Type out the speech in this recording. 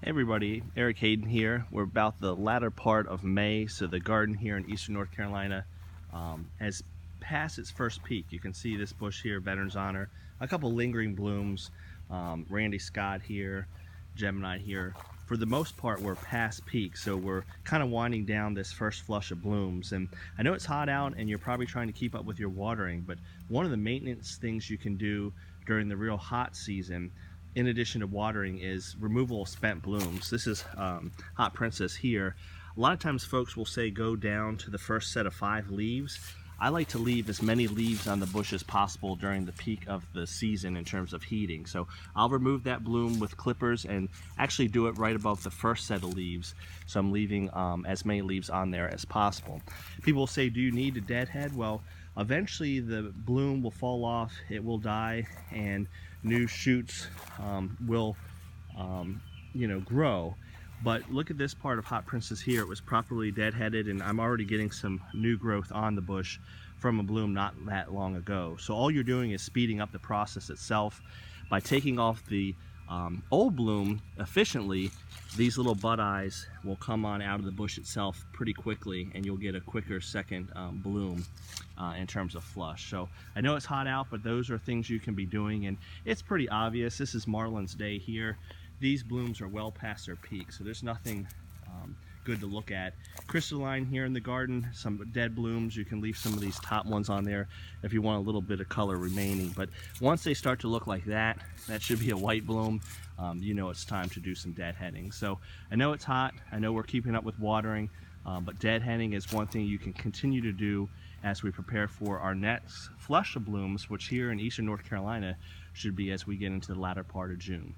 Hey everybody, Eric Hayden here. We're about the latter part of May, so the garden here in eastern North Carolina has passed its first peak. You can see this bush here, Veterans Honor, a couple lingering blooms, Randy Scott here, Gemini here. For the most part, we're past peak, so we're kind of winding down this first flush of blooms. And I know it's hot out and you're probably trying to keep up with your watering, but one of the maintenance things you can do during the real hot season, in addition to watering, is removal of spent blooms. This is Hot Princess here. A lot of times folks will say go down to the first set of 5 leaves. I like to leave as many leaves on the bush as possible during the peak of the season in terms of heating. So I'll remove that bloom with clippers and actually do it right above the first set of leaves. So I'm leaving as many leaves on there as possible. People will say, do you need a deadhead? Well, eventually the bloom will fall off, it will die, and new shoots will grow. But look at this part of Hot Princess here. It was properly deadheaded, and I'm already getting some new growth on the bush from a bloom not that long ago. So all you're doing is speeding up the process itself by taking off the old bloom efficiently. These little bud eyes will come on out of the bush itself pretty quickly, and you'll get a quicker second bloom in terms of flush. So I know it's hot out, but those are things you can be doing, and it's pretty obvious. This is Marlin's Day here. These blooms are well past their peak, so there's nothing good to look at. Crystalline here in the garden, some dead blooms. You can leave some of these top ones on there if you want a little bit of color remaining. But once they start to look like that, that should be a white bloom. You know it's time to do some deadheading. So I know it's hot. I know we're keeping up with watering, but deadheading is one thing you can continue to do as we prepare for our next flush of blooms, which here in eastern North Carolina should be as we get into the latter part of June.